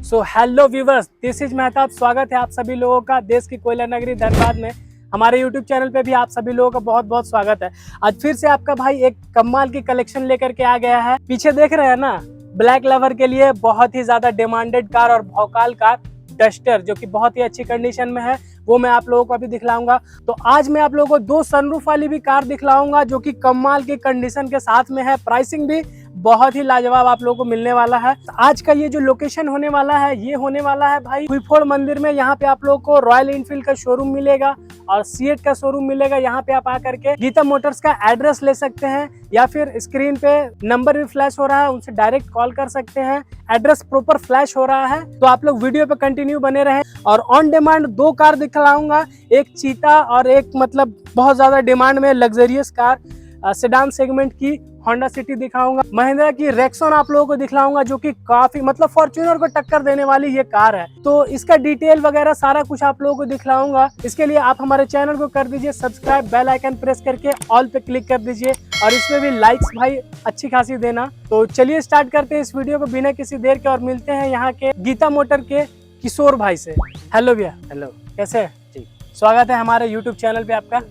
So hello viewers, this is Mehtab. स्वागत है आप सभी लोगों का देश की कोयला नगरी धनबाद में। हमारे यूट्यूब चैनल पे भी आप सभी लोगों का बहुत बहुत स्वागत है। आज फिर से आपका भाई एक कमाल की कलेक्शन लेकर के आ गया है। पीछे देख रहे हैं ना, ब्लैक लवर के लिए बहुत ही ज्यादा डिमांडेड कार और भौकाल कार डस्टर, जो कि बहुत ही अच्छी कंडीशन में है, वो मैं आप लोगों को अभी दिखलाऊंगा। तो आज मैं आप लोगों को दो सनरूफ वाली भी कार दिखलाऊंगा जो कि कमाल की कंडीशन के साथ में है। प्राइसिंग भी बहुत ही लाजवाब आप लोगों को मिलने वाला है। आज का ये जो लोकेशन होने वाला है, ये होने वाला है भाई कुईफोड़ मंदिर में। यहाँ पे आप लोगों को रॉयल एनफील्ड का शोरूम मिलेगा और सीएट का शोरूम मिलेगा। यहाँ पे आप आकर के गीता मोटर्स का एड्रेस ले सकते हैं या फिर स्क्रीन पे नंबर भी फ्लैश हो रहा है, उनसे डायरेक्ट कॉल कर सकते हैं। एड्रेस प्रॉपर फ्लैश हो रहा है, तो आप लोग वीडियो पे कंटिन्यू बने रहें। और ऑन डिमांड दो कार दिखलाऊंगा, एक चीता और एक मतलब बहुत ज्यादा डिमांड में लग्जरियस कार सेडान सेगमेंट की होंडा सिटी दिखाऊंगा। महिंद्रा की रेक्सॉन आप लोगों को दिखलाऊंगा जो कि काफी मतलब फॉर्च्यूनर को टक्कर देने वाली ये कार है। तो इसका डिटेल वगैरह सारा कुछ आप लोगों को दिखलाऊंगा। इसके लिए आप हमारे चैनल को कर दीजिए सब्सक्राइब, बेल आइकन प्रेस करके ऑल पे क्लिक कर दीजिए और इसमें भी लाइक्स भाई अच्छी खासी देना। तो चलिए स्टार्ट करते हैं इस वीडियो को बिना किसी देर के और मिलते हैं यहाँ के गीता मोटर के किशोर भाई से। हेलो भैया। हेलो, कैसे है? स्वागत है हमारे यूट्यूब चैनल पे आपका।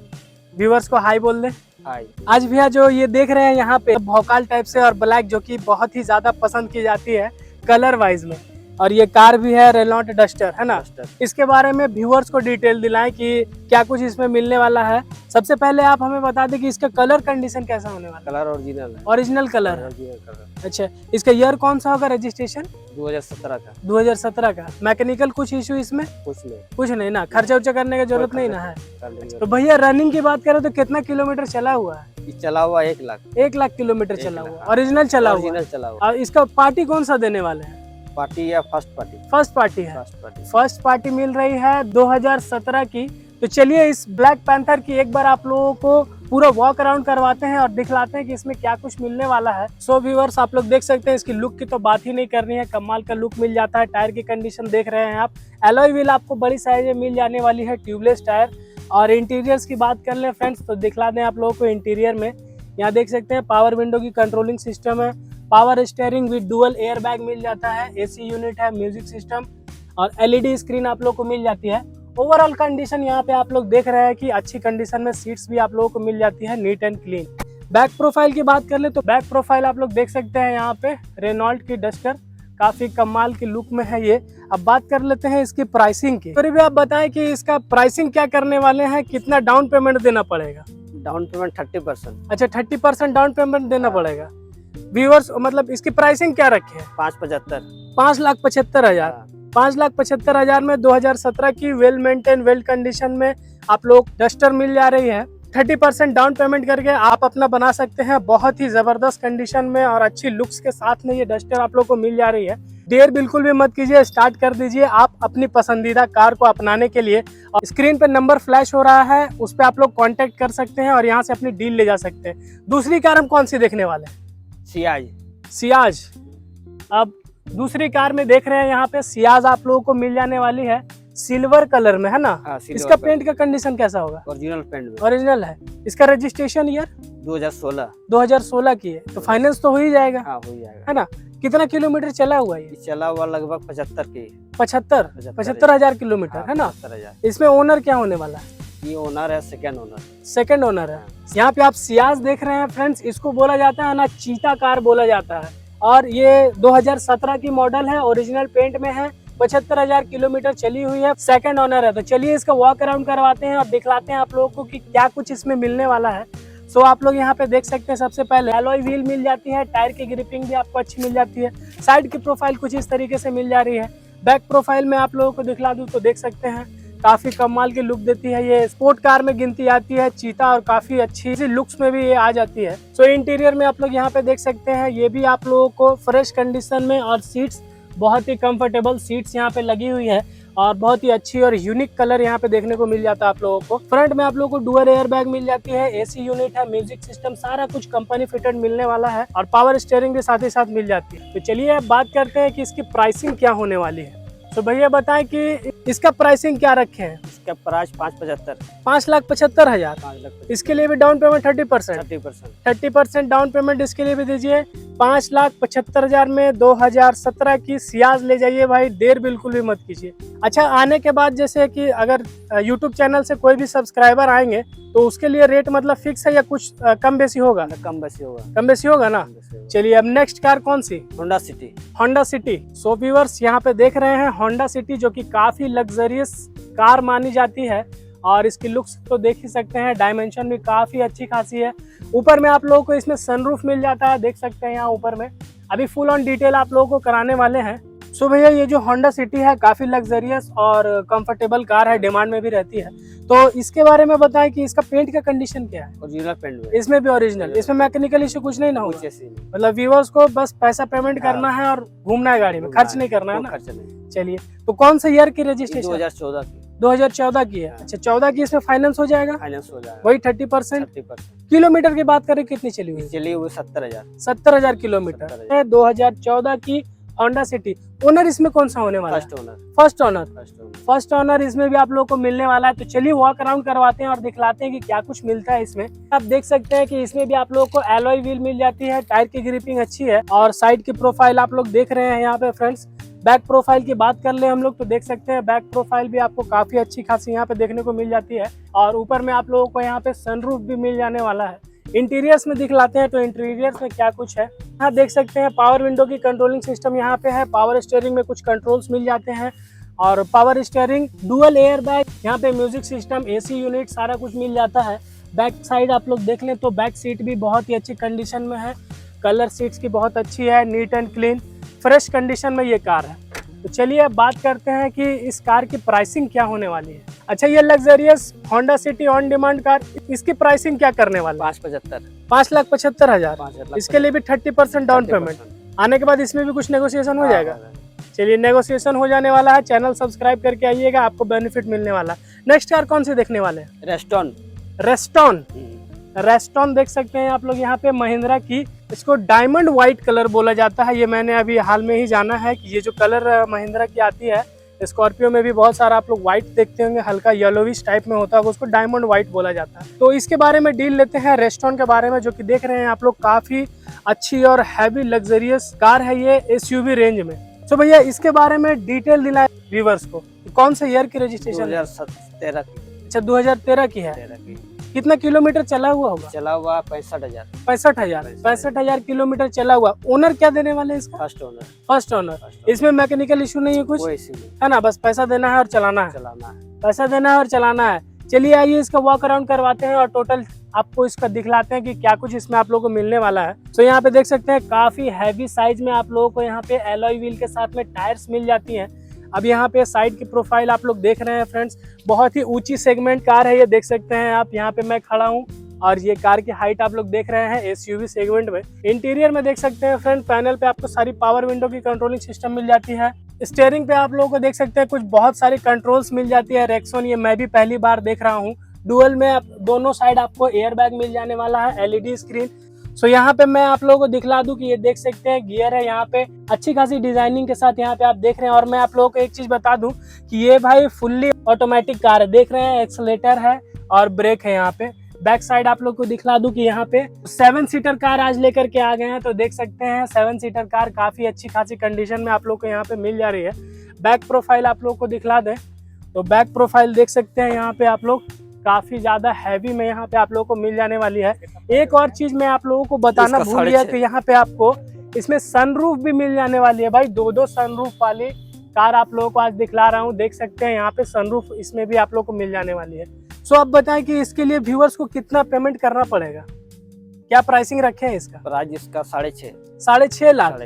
व्यूवर्स को हाई बोल दे। हाय। आज भैया जो ये देख रहे हैं यहाँ पे भौकाल टाइप से और ब्लैक, जो कि बहुत ही ज्यादा पसंद की जाती है कलर वाइज में, और ये कार भी है रेनॉल्ट डस्टर, है ना? इसके बारे में व्यूअर्स को डिटेल दिलाएं कि क्या कुछ इसमें मिलने वाला है। सबसे पहले आप हमें बता दें कि इसका कलर कंडीशन कैसा होने वाला है? कलर ओरिजिनल है। ओरिजिनल कलर है। अच्छा, इसका ईयर कौन सा होगा? रजिस्ट्रेशन 2017 का। 2017 का। मैकेनिकल कुछ इशू इसमें? कुछ नहीं ना, खर्चा उर्चा करने की जरूरत नहीं ना है। तो भैया रनिंग की बात करें तो कितना किलोमीटर चला हुआ है? चला हुआ 1 लाख। 1 लाख किलोमीटर चला हुआ, ओरिजिनल चला हुआ। और इसका पार्टी कौन सा देने वाले हैं? पार्टी या फर्स्ट पार्टी? फर्स्ट पार्टी है। फर्स्ट पार्टी मिल रही है 2017 की। तो चलिए इस ब्लैक पैंथर की एक बार आप लोगों को पूरा वॉक अराउंड करवाते हैं और दिखलाते हैं कि इसमें क्या कुछ मिलने वाला है। सो व्यूअर्स, आप लोग देख सकते हैं इसकी लुक की तो बात ही नहीं करनी है, कमाल का लुक मिल जाता है। टायर की कंडीशन देख रहे हैं आप, एलॉय व्हील आपको बड़ी साइज में मिल जाने वाली है, ट्यूबलेस टायर। और इंटीरियर्स की बात कर ले फ्रेंड्स तो दिखला दें आप लोगों को इंटीरियर में। यहाँ देख सकते हैं पावर विंडो की कंट्रोलिंग सिस्टम है, power steering with dual air bag मिल जाता है, एसी यूनिट है, म्यूजिक सिस्टम और एलईडी स्क्रीन आप लोग को मिल जाती है। ओवरऑल कंडीशन यहाँ पे आप लोग देख रहे हैं कि अच्छी कंडीशन में सीट्स भी आप लोगों को मिल जाती है, neat and clean. Back profile की बात कर ले तो बैक प्रोफाइल आप लोग देख सकते हैं यहाँ पे रेनॉल्ट की डस्टर, काफी कमाल की लुक में है ये। अब बात कर लेते हैं इसकी प्राइसिंग की। फिर भी आप बताएं कि इसका प्राइसिंग क्या करने वाले हैं, कितना डाउन पेमेंट देना पड़ेगा? Down payment 30%। अच्छा, 30% डाउन पेमेंट देना पड़ेगा। व्यूअर्स मतलब इसकी प्राइसिंग क्या रखे है? 575। 5,75,000। 5,75,000 में 2017 की वेल मेंटेन वेल कंडीशन में आप लोग डस्टर मिल जा रही है। 30% डाउन पेमेंट करके आप अपना बना सकते हैं। बहुत ही जबरदस्त कंडीशन में और अच्छी लुक्स के साथ में ये डस्टर आप लोग को मिल जा रही है। देर बिल्कुल भी मत कीजिए, स्टार्ट कर दीजिए आप अपनी पसंदीदा कार को अपनाने के लिए। और स्क्रीन पे नंबर फ्लैश हो रहा है, उस पर आप लोग कांटेक्ट कर सकते हैं और यहाँ से अपनी डील ले जा सकते हैं। दूसरी कार हम कौन सी देखने वाले हैं? सियाज। अब दूसरी कार में देख रहे हैं यहाँ पे सियाज आप लोगों को मिल जाने वाली है, सिल्वर कलर में, है ना? इसका पेंट का कंडीशन कैसा होगा? ओरिजिनल पेंट में। ओरिजिनल है। इसका रजिस्ट्रेशन ईयर 2016 की है। तो फाइनेंस तो हो ही जाएगा। हाँ, हो जाएगा, है ना? कितना किलोमीटर चला हुआ है? चला हुआ लगभग 75,000 किलोमीटर, है ना? इसमें ओनर क्या होने वाला है? ये ओनर है, सेकंड ओनर है। यहाँ पे आप सियाज देख रहे हैं फ्रेंड्स, इसको बोला जाता है ना चीता कार बोला जाता है। और ये 2017 की मॉडल है, ओरिजिनल पेंट में है, 75,000 किलोमीटर चली हुई है, सेकंड ओनर है। तो चलिए इसका वॉक अराउंड करवाते हैं और दिखलाते हैं आप लोगों को कि क्या कुछ इसमें मिलने वाला है। सो आप लोग यहाँ पे देख सकते हैं सबसे पहले एलॉय व्हील मिल जाती है, टायर की ग्रिपिंग भी आपको अच्छी मिल जाती है। साइड की प्रोफाइल कुछ इस तरीके से मिल जा रही है। बैक प्रोफाइल में आप लोगों को दिखला दूं तो देख सकते हैं काफी कमाल की लुक देती है। ये स्पोर्ट कार में गिनती आती है चीता और काफी अच्छी लुक्स में भी ये आ जाती है। सो इंटीरियर में आप लोग यहाँ पे देख सकते हैं, ये भी आप लोगों को फ्रेश कंडीशन में और सीट्स बहुत ही कंफर्टेबल सीट्स यहाँ पे लगी हुई है और बहुत ही अच्छी और यूनिक कलर यहाँ पे देखने को मिल जाता है आप लोगों को। फ्रंट में आप लोगों को डुअल एयर बैग मिल जाती है, एसी यूनिट है, म्यूजिक सिस्टम, सारा कुछ कंपनी फिटेड मिलने वाला है और पावर स्टीयरिंग भी साथ ही साथ मिल जाती है। तो चलिए अब बात करते हैं कि इसकी प्राइसिंग क्या होने वाली है। तो भैया बताएं कि इसका प्राइसिंग क्या रखे हैं? इसका प्राइस 5,75,000। 5,75,000। इसके लिए भी डाउन पेमेंट 30% डाउन पेमेंट इसके लिए भी दीजिए। 5,75,000 में 2017 की सियाज ले जाइए भाई, देर बिल्कुल भी मत कीजिए। अच्छा, आने के बाद जैसे कि अगर यूट्यूब चैनल से कोई भी सब्सक्राइबर आएंगे तो उसके लिए रेट मतलब फिक्स है या कुछ कम बेसी होगा? कम बेसी होगा। कम बेसी होगा ना। चलिए, अब नेक्स्ट कार कौन सी? Honda City. Honda City. So viewers, यहाँ पे देख रहे हैं होंडा सिटी, जो कि काफी लग्जरियस कार मानी जाती है और इसकी लुक्स तो देख ही सकते हैं, डायमेंशन भी काफी अच्छी खासी है। ऊपर में आप लोगों को इसमें सनरूफ मिल जाता है, देख सकते हैं यहाँ ऊपर में। अभी फुल ऑन डिटेल आप लोगों को कराने वाले हैं। सो भैया, ये जो होंडा सिटी है काफी लग्जरियस और कंफर्टेबल कार है, डिमांड में भी रहती है, तो इसके बारे में बताएं कि इसका पेंट का कंडीशन क्या है? ओरिजिनल पेंट में। इसमें भी ओरिजिनल, इसमें मैकेनिकल इशू कुछ नहीं ना होगा? मतलब व्यूअर्स को बस पैसा पेमेंट करना है और घूमना है गाड़ी में, खर्च नहीं करना है ना। खर्च नहीं। चलिए, तो कौन सा ईयर की रजिस्ट्रेशन? 2014 की। 2014 की है। अच्छा, 14 की। इसमें फाइनेंस हो जाएगा? फाइनेंस हो जाएगा वही 30%। 30%। किलोमीटर की बात करें, कितनी चली हुई? चलिए वो 70,000। 70,000 किलोमीटर है। 2014 की होंडा सिटी। ओनर इसमें कौन सा होने वाला है? First owner. First owner. First owner इसमें भी आप लोगों को मिलने वाला है। तो चलिए वॉक अराउंड करवाते हैं और दिखलाते हैं कि क्या कुछ मिलता है इसमें। आप देख सकते हैं कि इसमें भी आप लोगों को एलॉय व्हील मिल जाती है, टायर की ग्रिपिंग अच्छी है और साइड की प्रोफाइल आप लोग देख रहे हैं यहाँ पे फ्रेंड्स। बैक प्रोफाइल की बात कर ले हम लोग तो देख सकते हैं बैक प्रोफाइल भी आपको काफी अच्छी खासी यहाँ पे देखने को मिल जाती है और ऊपर में आप लोगों को यहाँ पे सनरूफ भी मिल जाने वाला है। इंटीरियर्स में दिखलाते हैं तो इंटीरियर्स में क्या कुछ है। यहाँ देख सकते हैं पावर विंडो की कंट्रोलिंग सिस्टम यहाँ पे है, पावर स्टीयरिंग में कुछ कंट्रोल्स मिल जाते हैं और power steering, dual air bag, यहाँ पे म्यूजिक सिस्टम, एसी यूनिट, सारा कुछ मिल जाता है। बैक साइड आप लोग देख लें तो बैक सीट भी बहुत ही अच्छी कंडीशन में है, कलर सीट्स की बहुत अच्छी है, neat and clean, fresh condition में ये कार है। तो चलिए अब बात करते हैं कि इस कार की प्राइसिंग क्या होने वाली है। अच्छा, ये luxurious Honda city on demand car, इसकी प्राइसिंग क्या करने वाली है? 5,75,000। इसके लिए भी 30% डाउन पेमेंट। आने के बाद इसमें भी कुछ नेगोशिएशन हो जाएगा। चलिए, नेगोशिएशन हो जाने वाला है। चैनल सब्सक्राइब करके आइएगा, आपको बेनिफिट मिलने वाला है। नेक्स्ट कार कौन सी देखने वाले हैं? रेस्टॉन। रेस्टॉन। रेस्टॉन देख सकते हैं आप लोग यहाँ पे महिंद्रा की, इसको डायमंड व्हाइट कलर बोला जाता है। ये मैंने अभी हाल में ही जाना है कि ये जो कलर महिंद्रा की आती है, स्कॉर्पियो में भी बहुत सारा आप लोग व्हाइट देखते होंगे, हल्का येलोविश टाइप में होता है, उसको डायमंड व्हाइट बोला जाता है। तो इसके बारे में डील लेते हैं रेस्टॉन के बारे में, जो कि देख रहे हैं आप लोग काफी अच्छी और हैवी लग्जरियस कार है ये एसयूवी रेंज में। तो भैया इसके बारे में डिटेल दिलाए व्यूवर्स को, कौन सा ईयर की रजिस्ट्रेशन? 2013 की। अच्छा, 2013 की है। कितना किलोमीटर चला हुआ होगा? चला हुआ 65,000। 65,000 किलोमीटर चला हुआ। ओनर क्या देने वाले हैं इसका? First owner. First owner. इसमें मैकेनिकल इशू नहीं है कुछ? कोई इशू नहीं है ना, बस पैसा देना है और चलाना है। पैसा देना है और चलाना है। चलिए आइए इसका वॉक अराउंड करवाते हैं और टोटल आपको इसका दिखलाते हैं कि क्या कुछ इसमें आप लोगों को मिलने वाला है। तो यहाँ पे देख सकते हैं काफी हैवी साइज में आप लोगों को यहाँ पे एलॉय व्हील के साथ में टायर्स मिल जाती हैं। अब यहाँ पे साइड की प्रोफाइल आप लोग देख रहे हैं फ्रेंड्स, बहुत ही ऊंची सेगमेंट कार है ये, देख सकते हैं आप। यहाँ पे मैं खड़ा हूँ और ये कार की हाइट आप लोग देख रहे हैं एसयूवी सेगमेंट में। इंटीरियर में देख सकते हैं फ्रंट पैनल पे आपको सारी पावर विंडो की कंट्रोलिंग सिस्टम मिल जाती है। स्टीयरिंग पे आप लोगों को देख सकते हैं कुछ बहुत सारी कंट्रोल्स मिल जाती है। रेक्सोन, ये मैं भी पहली बार देख रहा हूँ। डुअल में दोनों साइड आपको एयर बैग मिल जाने वाला है, एलईडी स्क्रीन। सो यहाँ पे मैं आप लोगों को दिखला दूं कि ये देख सकते हैं गियर है यहाँ पे, अच्छी खासी डिजाइनिंग के साथ यहाँ पे आप देख रहे हैं। और मैं आप लोगों को एक चीज बता दूं कि ये भाई फुल्ली ऑटोमेटिक कार है, देख रहे हैं एक्सेलेटर है और ब्रेक है यहाँ पे। बैक साइड आप लोग को दिखला दूं कि यहाँ पे 7 सीटर कार आज लेकर के आ गए हैं, तो देख सकते हैं 7 सीटर कार काफी अच्छी खासी कंडीशन में आप लोग को यहाँ पे मिल जा रही है। बैक प्रोफाइल आप लोग को दिखला दें तो बैक प्रोफाइल देख सकते हैं यहाँ पे आप लोग, काफी ज्यादा हैवी में यहाँ पे आप लोगों को मिल जाने वाली है। एक और चीज मैं आप लोगों को बताना भूल गया कि यहाँ पे आपको इसमें सनरूफ भी मिल जाने वाली है। भाई 2 सनरूफ वाली कार आप लोगों को आज दिखला रहा हूँ, देख सकते हैं यहाँ पे सनरूफ इसमें भी आप लोगों को मिल जाने वाली है। सो अब बताएं कि इसके लिए व्यूअर्स को कितना पेमेंट करना पड़ेगा, क्या प्राइसिंग रखे हैं इसका? प्राइस इसका 6.5 लाख।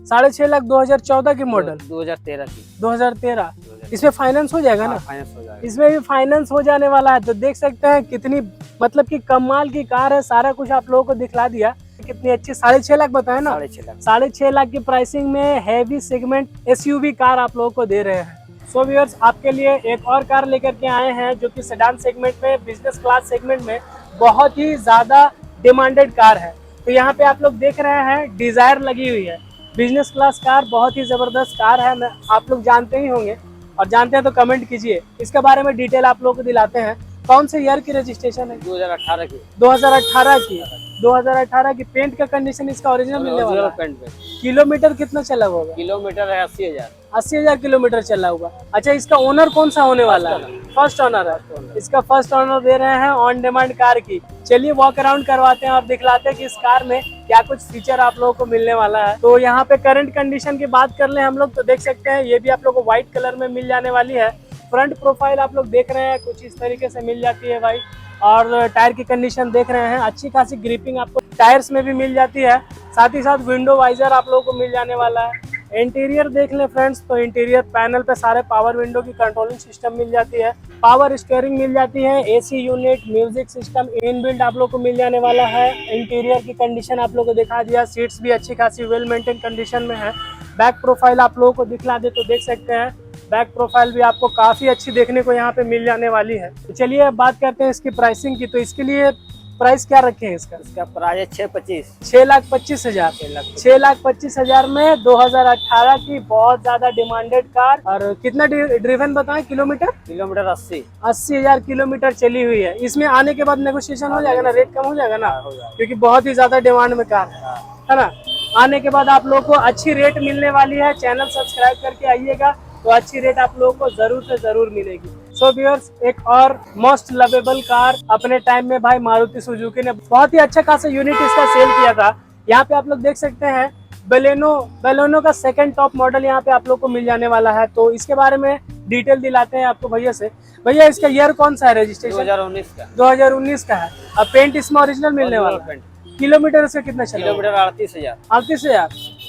6.5 लाख 2014 की मॉडल, 2013 की। 2013। इसमें फाइनेंस हो जाएगा ना? फाइनेंस हो जाएगा। इसमें भी फाइनेंस हो जाने वाला है। तो देख सकते हैं कितनी मतलब कि कमाल की कार है, सारा कुछ आप लोगों को दिखला दिया। कितनी अच्छी, 6.5 लाख बताया ना? 6.5 लाख की प्राइसिंग में हैवी सेगमेंट एसयूवी कार आप लोगों को दे रहे हैं। सो व्यूअर्स, आपके लिए एक और कार लेकर के आए हैं जो कि सेडान सेगमेंट में, बिजनेस क्लास सेगमेंट में बहुत ही ज्यादा डिमांडेड कार है। तो यहाँ पे आप लोग देख रहे हैं डिजायर लगी हुई है, बिजनेस क्लास कार, बहुत ही जबरदस्त कार है। आप लोग जानते ही होंगे और जानते हैं तो कमेंट कीजिए। इसके बारे में डिटेल आप लोगों को दिलाते हैं। कौन से ईयर की रजिस्ट्रेशन है? 2018 की। 2018 की। 2018 की। पेंट का कंडीशन इसका ओरिजिनल मिलने वाला ओरिजिनल है। पेंट पे। किलोमीटर कितना चला हुआ होगा? किलोमीटर है 80,000। 80,000 किलोमीटर चला हुआ। अच्छा, इसका ओनर कौन सा होने वाला है? फर्स्ट ओनर है। इसका फर्स्ट ओनर दे रहे हैं ऑन डिमांड कार की। चलिए वॉक अराउंड करवाते हैं और दिखलाते हैं कि इस कार में क्या कुछ फीचर आप लोगों को मिलने वाला है। तो यहाँ पे करंट कंडीशन की बात कर ले हम लोग तो देख सकते हैं ये भी आप लोग को व्हाइट कलर में मिल जाने वाली है। फ्रंट प्रोफाइल आप लोग देख रहे हैं कुछ इस तरीके से मिल जाती है भाई। और टायर की कंडीशन देख रहे हैं, अच्छी खासी ग्रिपिंग आपको टायर्स में भी मिल जाती है। साथ ही साथ विंडो वाइजर आप लोगों को मिल जाने वाला है। इंटीरियर देख ले फ्रेंड्स तो इंटीरियर पैनल पे सारे पावर विंडो की कंट्रोलिंग सिस्टम मिल जाती है, पावर स्टीयरिंग मिल जाती है, AC unit, music system inbuilt आप लोग को मिल जाने वाला है। इंटीरियर की कंडीशन आप लोग को दिखा दिया, सीट्स भी अच्छी खासी वेल मेंटेन कंडीशन में है। बैक प्रोफाइल आप लोगों को दिखला दे तो देख सकते हैं, बैक प्रोफाइल भी आपको काफी अच्छी देखने को यहाँ पे मिल जाने वाली है। तो चलिए अब बात करते हैं इसकी प्राइसिंग की। तो इसके लिए प्राइस क्या रखे हैं इसका? इसका प्राइस है 625। 6,25,000। 6,25,000 में 2018 की बहुत ज्यादा डिमांडेड कार। और कितना ड्रिवन बताएं किलोमीटर? किलोमीटर 80,000 किलोमीटर चली हुई है। इसमें आने के बाद नेगोशिएशन हो जाएगा ना, रेट कम हो जाएगा ना, हो जाएगा। क्योंकि बहुत ही ज्यादा डिमांड में कार है ना। आने के बाद आप लोगों को अच्छी रेट मिलने वाली है। चैनल सब्सक्राइब करके आइएगा तो अच्छी रेट आप लोगों को जरूर से जरूर मिलेगी। सो व्यूअर्स, एक और मोस्ट लवेबल कार अपने टाइम में भाई मारुति सुजुकी ने बहुत ही अच्छा खासा यूनिट इसका सेल किया था। यहाँ पे आप लोग देख सकते हैं बेलेनो का सेकंड टॉप मॉडल यहाँ पे आप लोग को मिल जाने वाला है। तो इसके बारे में डिटेल दिलाते हैं आपको भैया से। भैया इसका ईयर कौन सा है रजिस्ट्रेशन? 2019 का। 2019 का है। अब पेंट इसमें ओरिजिनल मिलने वाला है। किलोमीटर से कितना चला? किलोमीटर 38,000। 38,000।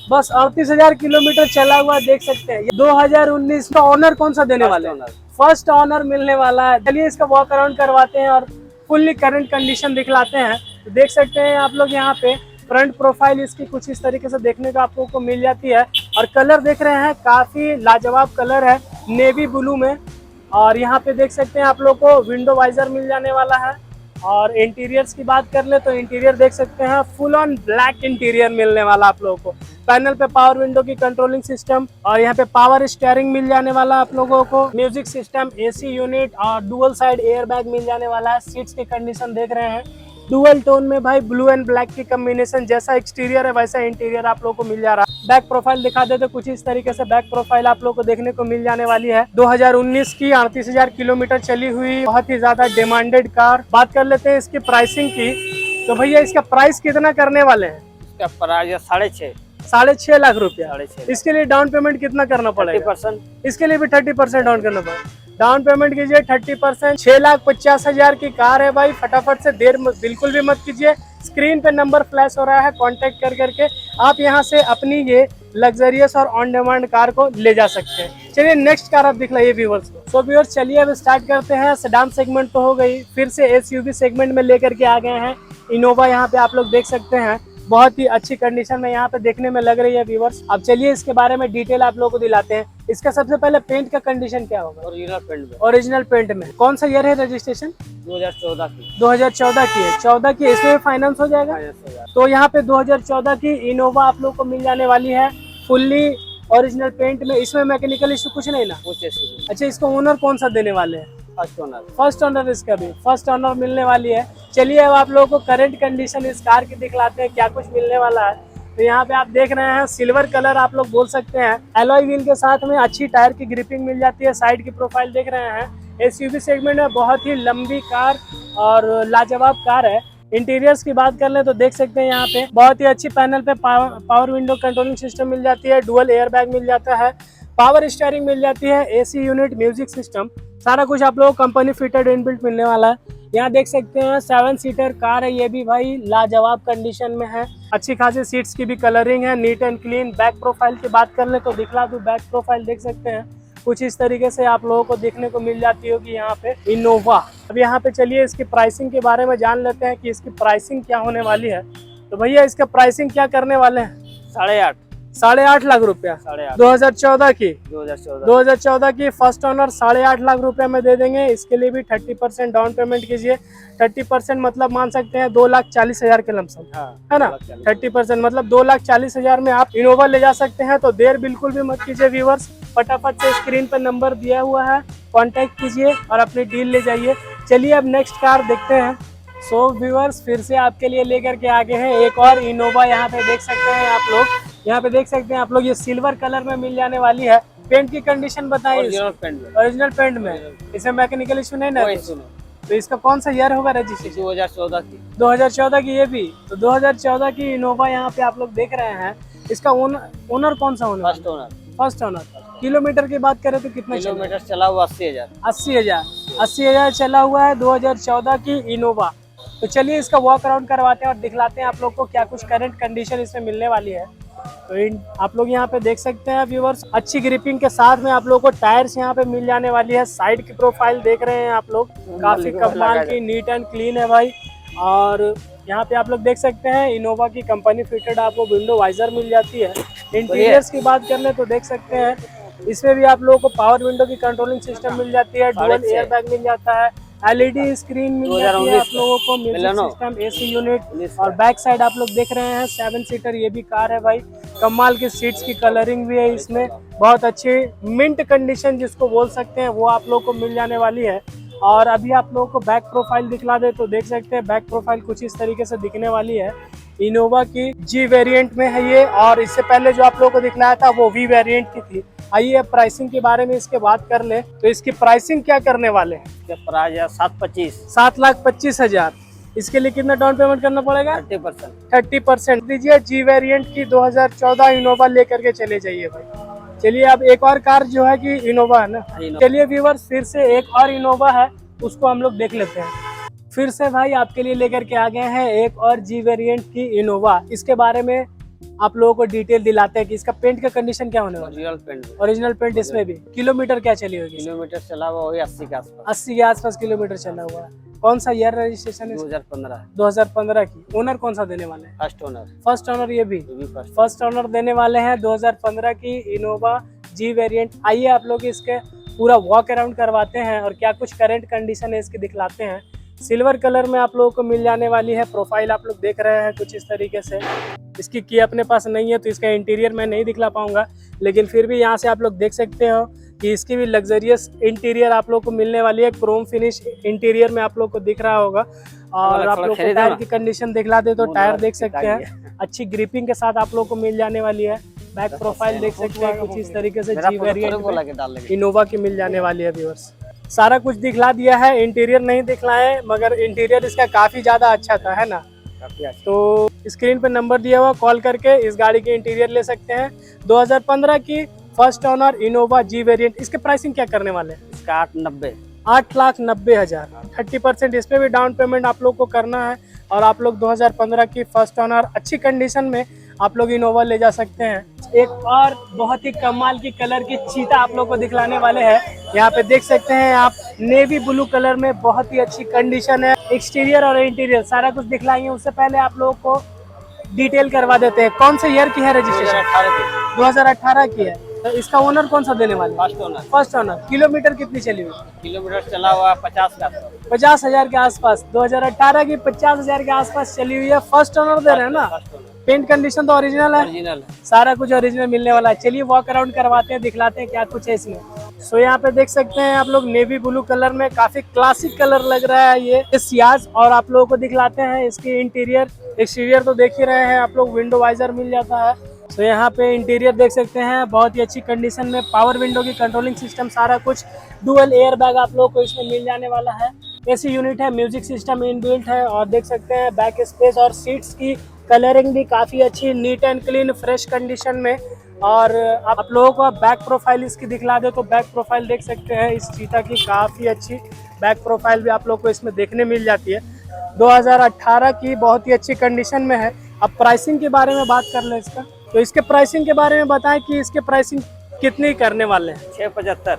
बस 38,000 किलोमीटर चला हुआ देख सकते हैं। 2019 का ऑनर कौन सा देने वाले हैं? फर्स्ट ऑनर मिलने वाला है। चलिए इसका वॉक अराउंड करवाते हैं और फुल्ली करंट कंडीशन दिखलाते हैं। तो देख सकते हैं आप लोग यहाँ पे फ्रंट प्रोफाइल इसकी कुछ इस तरीके से देखने को आप लोगों को मिल जाती है। और कलर देख रहे हैं काफी लाजवाब कलर है, नेवी ब्लू में। और यहाँ पे देख सकते हैं आप लोग को विंडो वाइजर मिल जाने वाला है। और इंटीरियर्स की बात कर ले तो इंटीरियर देख सकते हैं फुल ऑन ब्लैक इंटीरियर मिलने वाला आप लोगों को। पैनल पे पावर विंडो की कंट्रोलिंग सिस्टम और यहाँ पे पावर स्टीयरिंग मिल जाने वाला आप लोगों को, म्यूजिक सिस्टम, एसी यूनिट और डुअल साइड एयर बैग मिल जाने वाला है। सीट्स की कंडीशन देख रहे हैं डुअल टोन में भाई, ब्लू एंड ब्लैक की कॉम्बिनेशन। जैसा एक्सटीरियर है वैसा इंटीरियर आप लोगों को मिल जा रहा है। बैक प्रोफाइल दिखा देते कुछ इस तरीके से बैक प्रोफाइल आप लोगों को देखने को मिल जाने वाली है। 2019 की 38,000 किलोमीटर चली हुई बहुत ही ज्यादा डिमांडेड कार। बात कर लेते हैं इसकी प्राइसिंग की। तो भैया इसका प्राइस कितना करने वाले हैं? इसका प्राइस है 6.5। 6.5 लाख रुपया। 6.5। इसके लिए डाउन पेमेंट कितना करना पड़ेगा? 30%। इसके लिए भी 30% डाउन करना पड़ेगा। डाउन पेमेंट कीजिए 30%। 6,50,000 की कार है भाई। फटाफट से देर बिल्कुल भी मत कीजिए। स्क्रीन पे नंबर फ्लैश हो रहा है, कांटेक्ट कर करके आप यहां से अपनी ये लग्जरियस और ऑन डिमांड कार को ले जा सकते हैं। चलिए नेक्स्ट कार आप दिखलाइए व्यूअर्स को। सो व्यूअर्स चलिए अब स्टार्ट करते हैं। सेडान सेगमेंट तो हो गई, फिर से एसयूवी सेगमेंट में लेकर के आ गए हैं। इनोवा यहाँ पे आप लोग देख सकते हैं बहुत ही अच्छी कंडीशन में यहाँ पे देखने में लग रही है व्यूअर्स। अब चलिए इसके बारे में डिटेल आप लोगों को दिलाते हैं। इसका सबसे पहले पेंट का कंडीशन क्या होगा? ओरिजिनल पेंट में। ओरिजिनल पेंट में। कौन सा ईयर है रजिस्ट्रेशन? 2014 की। 2014 की है। 14 की। इसमें फाइनेंस हो जाएगा? तो यहाँ पे 2014 की इनोवा आप लोग को मिल जाने वाली है फुल्ली ओरिजिनल पेंट में। इसमें मैकेनिकल इशू कुछ नहीं ना? अच्छा, इसको ओनर कौन सा देने वाले हैं? First owner. इसका भी फर्स्ट ओनर मिलने वाली है। चलिए अब आप लोगों को करंट कंडीशन इस कार की दिखलाते हैं क्या कुछ मिलने वाला है। तो यहाँ पे आप देख रहे हैं सिल्वर कलर आप लोग बोल सकते हैं। एलॉय व्हील के साथ में अच्छी टायर की ग्रिपिंग मिल जाती है। साइड की प्रोफाइल देख रहे हैं। एसयूवी सेगमेंट में बहुत ही लंबी कार और लाजवाब कार है। इंटीरियर्स की बात कर ले तो देख सकते हैं यहाँ पे बहुत ही अच्छी पैनल पे पावर विंडो कंट्रोलिंग सिस्टम मिल जाती है, डुअल एयर बैग मिल जाता है, पावर स्टीयरिंग मिल जाती है, एसी यूनिट, म्यूजिक सिस्टम, सारा कुछ आप लोगों को कंपनी फिटेड इनबिल्ट मिलने वाला है। यहाँ देख सकते हैं 7 सीटर कार है, ये भी भाई लाजवाब कंडीशन में है। अच्छी खासी सीट्स की भी कलरिंग है, neat and clean. Back profile की बात कर ले तो दिखला दूं, बैक प्रोफाइल देख सकते हैं कुछ इस तरीके से आप लोगों को देखने को मिल जाती होगी यहाँ पे इनोवा। अब यहाँ पे चलिए इसकी प्राइसिंग के बारे में जान लेते हैं कि इसकी प्राइसिंग क्या होने वाली है। तो भैया इसका प्राइसिंग क्या करने वाले हैं? 8.5। 8.5 लाख रुपया 8.5 2014 की 2014 2014 की फर्स्ट ओनर 8.5 लाख रुपए में दे देंगे। इसके लिए भी 30% डाउन पेमेंट कीजिए। 30% मतलब मान सकते हैं 2,40,000 के लमसम, हाँ है ना। 30% मतलब 2,40,000 में आप इनोवा ले जा सकते हैं। तो देर बिल्कुल भी मत कीजिए व्यूवर्स, फटाफट से स्क्रीन पर नंबर दिया हुआ है, कांटेक्ट कीजिए और अपनी डील ले जाइए। चलिए अब नेक्स्ट कार देखते हैं। सो व्यूवर्स फिर से आपके लिए लेकर के आगे हैं एक और इनोवा। यहाँ पे देख सकते हैं आप लोग, यहाँ पे देख सकते हैं आप लोग, ये सिल्वर कलर में मिल जाने वाली है। पेंट की कंडीशन बताइए। ओरिजिनल पेंट में, ओरिजिनल पेंट में, इसमें मैकेनिकल इशू नहीं ना कोई कुछ? इशू नहीं। तो इसका कौन सा ईयर होगा रजिस्ट्रेशन? 2014 की 2014 की ये भी। तो 2014 की इनोवा यहाँ पे आप लोग देख रहे हैं। इसका ओनर कौन सा owner? First owner. First owner. Kilometre की बात करें तो कितना किलोमीटर चला हुआ 80,000। 80,000 चला हुआ है 2014 की इनोवा। तो चलिए इसका वॉक अराउंड करवाते हैं और दिखलाते हैं आप लोग को क्या कुछ करंट कंडीशन इसमें मिलने वाली है। तो आप लोग यहाँ पे देख सकते हैं व्यूवर्स, अच्छी ग्रिपिंग के साथ में आप लोग को टायर्स यहाँ पे मिल जाने वाली है। साइड की प्रोफाइल देख रहे हैं आप लोग, काफी कमाल की नीट एंड क्लीन है भाई। और यहाँ पे आप लोग देख सकते हैं इनोवा की कंपनी फिटेड आपको विंडो वाइजर मिल जाती है। इंटीरियर्स की बात कर ले तो देख सकते हैं इसमें भी आप लोगों को पावर विंडो की कंट्रोलिंग सिस्टम मिल जाती है, डुअल एयर बैग मिल जाता है, एलईडी स्क्रीन मिल जाती है आप लोगों को, म्यूजिक सिस्टम, एसी यूनिट। और बैक साइड आप लोग देख रहे हैं 7 सीटर ये भी कार है भाई। कमाल की सीट्स की कलरिंग भी है इसमें, बहुत अच्छी मिंट कंडीशन जिसको बोल सकते हैं वो आप लोग को मिल जाने वाली है। और अभी आप लोगों को बैक प्रोफाइल दिखला दे तो देख सकते हैं बैक प्रोफाइल कुछ इस तरीके से दिखने वाली है। इनोवा की जी वेरिएंट में है ये, और इससे पहले जो आप लोगों को दिखलाया था वो वी वेरिएंट की थी। आइए अब प्राइसिंग के बारे में इसके बात कर ले। तो इसकी प्राइसिंग क्या करने वाले हैं? इसका प्राइस है 725। 7,25,000। इसके लिए कितना डाउन पेमेंट करना पड़ेगा? 30%। 30% दीजिए। जी वेरिएंट की 2014 इनोवा लेकर के चले जाइए भाई। चलिए अब एक और कार जो है कि इनोवा है ना, चलिए व्यूवर्स फिर से एक और इनोवा है उसको हम लोग देख लेते हैं। फिर से भाई आपके लिए लेकर के आ गए हैं एक और जी वेरिएंट की इनोवा। इसके बारे में आप लोगों को डिटेल दिलाते हैं कि इसका पेंट का कंडीशन क्या होने वाला है। Original paint. ओरिजिनल पेंट इसमें भी। किलोमीटर क्या चली होगी? किलोमीटर चला हुआ वही 80 के आसपास। 80 के आसपास किलोमीटर चला हुआ है। कौन सा ईयर रजिस्ट्रेशन है? 2015। 2015 की। ओनर कौन सा देने वाले हैं? First owner. फर्स्ट ओनर ये भी फर्स्ट ओनर देने वाले हैं। 2015 की इनोवा जी वेरिएंट। आइए आप लोग इसके पूरा वॉक अराउंड करवाते हैं और क्या कुछ करंट कंडीशन है इसकी दिखलाते हैं। सिल्वर कलर में आप लोगों को मिल जाने वाली है। प्रोफाइल आप लोग देख रहे हैं कुछ इस तरीके से। इसकी की अपने पास नहीं है तो इसका इंटीरियर मैं नहीं दिखला पाऊंगा, लेकिन फिर भी यहाँ से आप लोग देख सकते हो कि इसकी भी लग्जरियस इंटीरियर आप लोग को मिलने वाली है। क्रोम फिनिश इंटीरियर में आप लोग को दिख रहा होगा। और आप लोग को टायर की कंडीशन दिखला दे तो टायर देख सकते हैं अच्छी ग्रिपिंग के साथ आप लोग को मिल जाने वाली है। बैक प्रोफाइल देख सकते हैं कुछ इस तरीके से जी वेरिएंट इनोवा की मिल जाने वाली है व्यूअर्स। सारा कुछ दिखला दिया है, इंटीरियर नहीं दिखलाए, मगर इंटीरियर इसका काफी ज्यादा अच्छा था, है ना। तो स्क्रीन पे नंबर दिया हुआ, कॉल करके इस गाड़ी के इंटीरियर ले सकते हैं। 2015 की first owner Innova G variant. इसके प्राइसिंग क्या करने वाले हैं? इसका 8,90,000। 30% इस पे भी डाउन पेमेंट आप लोग को करना है। और आप लोग 2015 की फर्स्ट ओनर अच्छी कंडीशन में आप लोग इनोवा ले जा सकते हैं। एक और बहुत ही कमाल की कलर की चीता आप लोग को दिखलाने वाले हैं। यहाँ पे देख सकते हैं आप नेवी ब्लू कलर में, बहुत ही अच्छी कंडीशन है। एक्सटीरियर और इंटीरियर सारा कुछ दिखलाएंगे। उससे पहले आप लोगों को डिटेल करवा देते हैं। कौन से ईयर की है रजिस्ट्रेशन? 2018 की है। तो इसका ओनर कौन सा देने वाले? First owner. First owner. Kilometre कितनी चली हुई? किलोमीटर चला हुआ 50,000 के आसपास। 2018 की 50,000 के आसपास चली हुई है। फर्स्ट ओनर दे रहे हैं ना। पेंट कंडीशन तो ओरिजिनल है, सारा कुछ ओरिजिनल मिलने वाला है। चलिए वॉक अराउंड करवाते हैं, दिखलाते हैं क्या कुछ है इसमें। सो यहाँ पे देख सकते हैं आप लोग नेवी ब्लू कलर में, काफी क्लासिक कलर लग रहा है ये सियाज। और आप लोगों को दिखलाते हैं इसकी इंटीरियर। एक्सटीरियर तो देख ही रहे हैं आप लोग, विंडो वाइजर मिल जाता है। तो यहाँ पे इंटीरियर देख सकते हैं बहुत ही अच्छी कंडीशन में, पावर विंडो की कंट्रोलिंग सिस्टम सारा कुछ, डुअल एयर बैग आप लोगों को इसमें मिल जाने वाला है। एसी यूनिट है, म्यूजिक सिस्टम इनबिल्ट है। और देख सकते हैं बैक स्पेस और सीट्स की कलरिंग भी काफी अच्छी, neat and clean, fresh condition में। और आप लोगों को बैक प्रोफाइल इसकी दिखला दे तो बैक प्रोफाइल देख सकते हैं इस चीता की, काफी अच्छी बैक प्रोफाइल भी आप लोग को इसमें देखने मिल जाती है। 2018 की बहुत ही अच्छी कंडीशन में है। अब प्राइसिंग के बारे में बात कर ले इसका, तो इसके प्राइसिंग के बारे में बताएं कि इसके प्राइसिंग कितनी करने वाले हैं? 675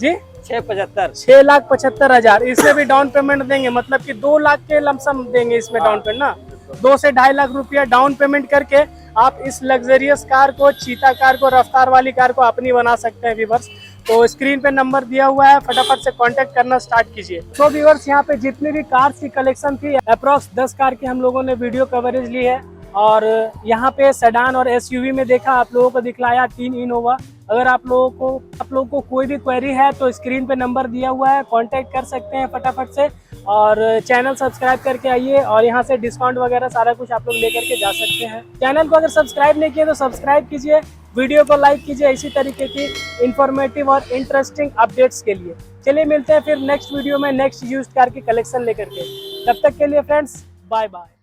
जी, 6,75,000। इसमें भी डाउन पेमेंट देंगे, मतलब कि 2 लाख के लमसम देंगे इसमें डाउन पेमेंट ना। 2 से 2.5 लाख रुपया डाउन पेमेंट करके आप इस लग्जरियस कार को, चीता कार को, रफ्तार वाली कार को अपनी बना सकते हैं व्यूवर्स। तो स्क्रीन पे नंबर दिया हुआ है, फटाफट से कांटेक्ट करना स्टार्ट कीजिए। तो व्यूवर्स यहाँ पे जितनी भी कार्स की कलेक्शन थी, अप्रॉक्स 10 कार की हम लोगों ने वीडियो कवरेज ली है। और यहाँ पे सेडान और एसयूवी में देखा, आप लोगों को दिखलाया 3 इनोवा। अगर आप लोगों को कोई भी क्वेरी है तो स्क्रीन पे नंबर दिया हुआ है, कांटेक्ट कर सकते हैं फटाफट से। और चैनल सब्सक्राइब करके आइए और यहाँ से डिस्काउंट वगैरह सारा कुछ आप लोग लेकर के जा सकते हैं। चैनल को अगर सब्सक्राइब नहीं किए तो सब्सक्राइब कीजिए, वीडियो को लाइक कीजिए इसी तरीके की इंफॉर्मेटिव और इंटरेस्टिंग अपडेट्स के लिए। चलिए मिलते हैं फिर नेक्स्ट वीडियो में नेक्स्ट यूज्ड कार की कलेक्शन लेकर के। तब तक के लिए फ्रेंड्स, बाय बाय।